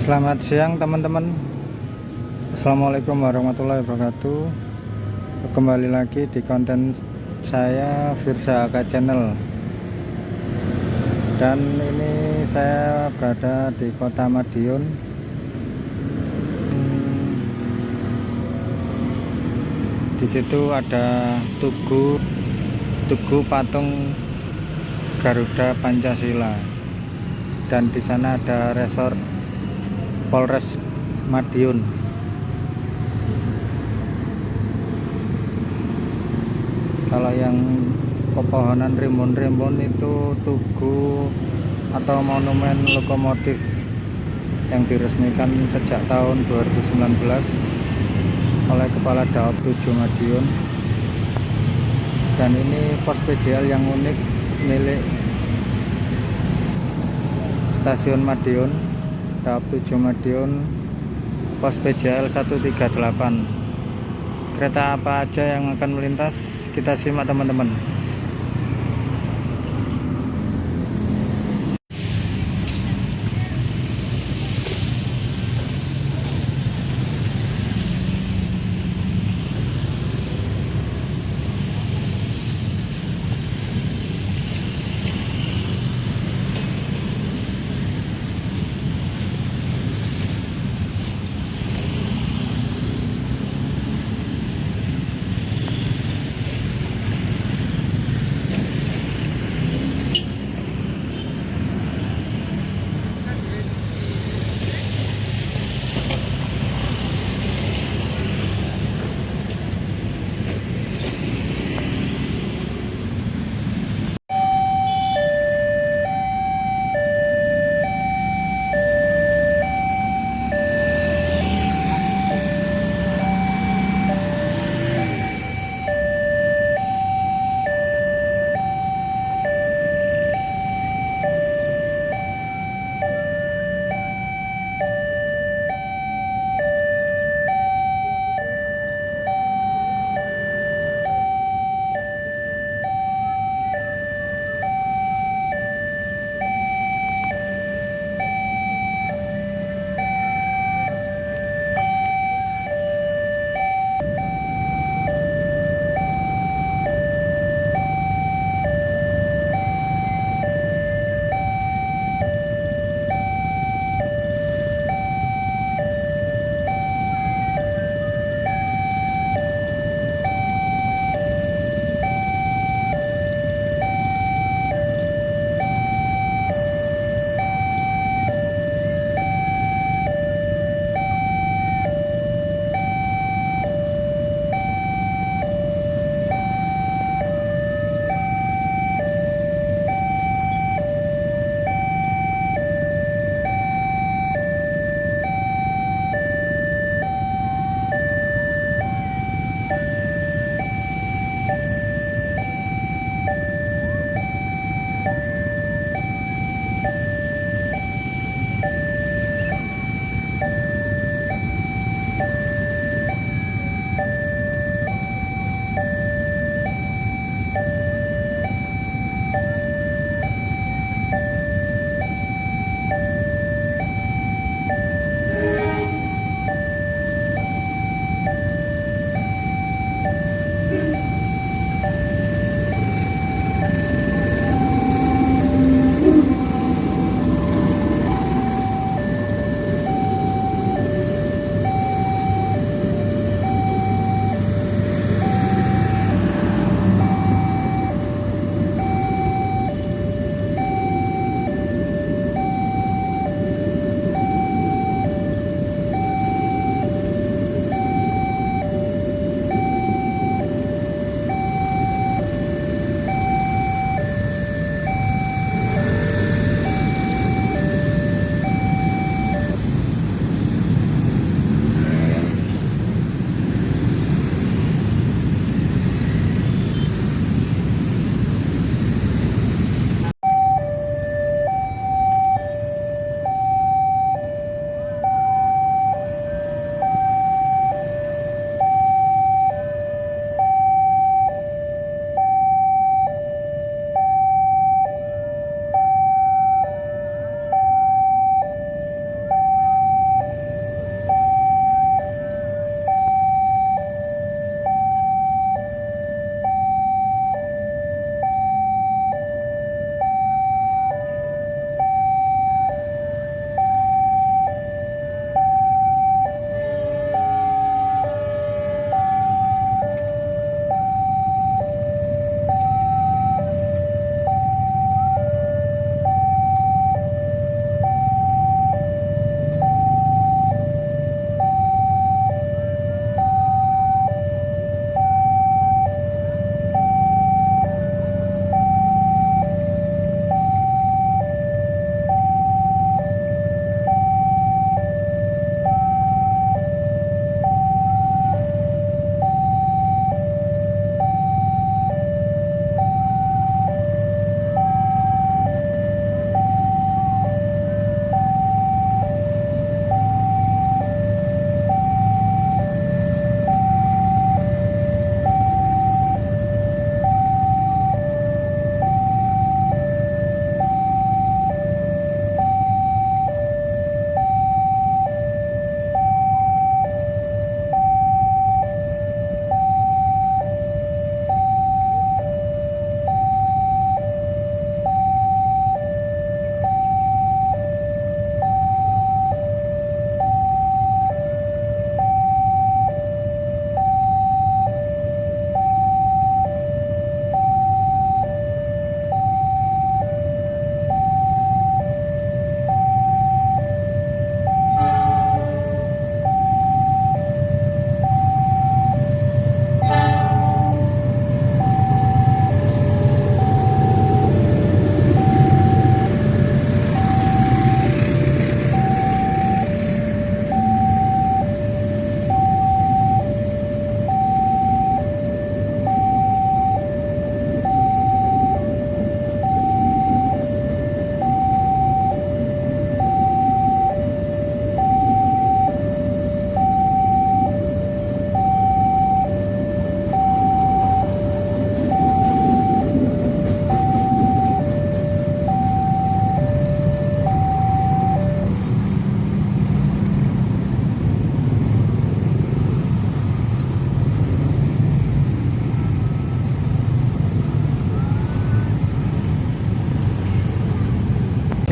Selamat siang teman-teman. Assalamualaikum warahmatullahi wabarakatuh. Kembali lagi di konten saya Firsa AK Channel. Dan ini saya berada di Kota Madiun. Di situ ada tugu patung Garuda Pancasila. Dan di sana ada resort Polres Madiun. Kalau yang pepohonan rimbun-rimbun itu tugu atau monumen lokomotif yang diresmikan sejak tahun 2019 oleh Kepala Daop 7 Madiun. Dan ini pos PJL yang unik milik Stasiun Madiun, Daop 7 Madiun, pos PJL 138. Kereta apa aja yang akan melintas, kita simak teman-teman.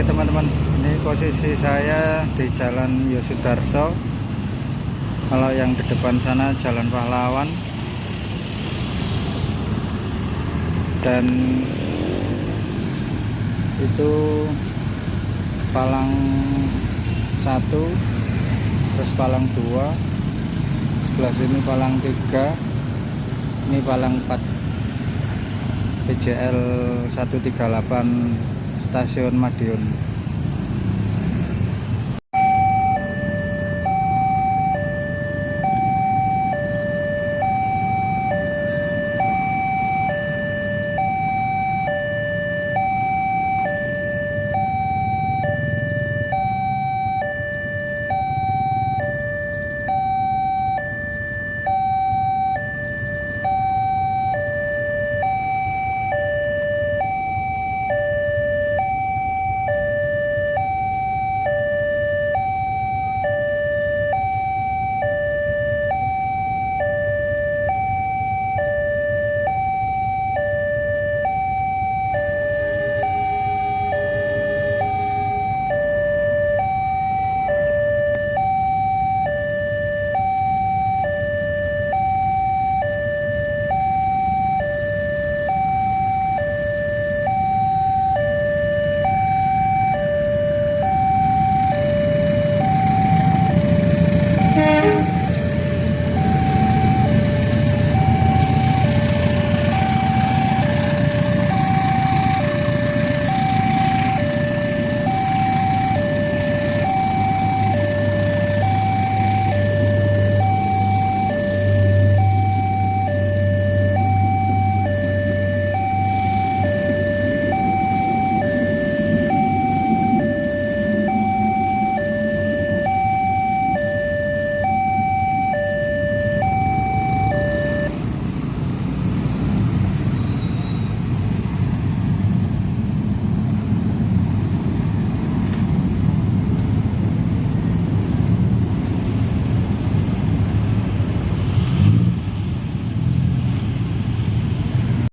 Oke teman-teman, ini posisi saya di Jalan Yosudarso. Kalau yang di depan sana Jalan Pahlawan, dan itu Palang 1, terus Palang 2, sebelah sini Palang 3, ini Palang 4, PJL 138 Stasiun Madiun.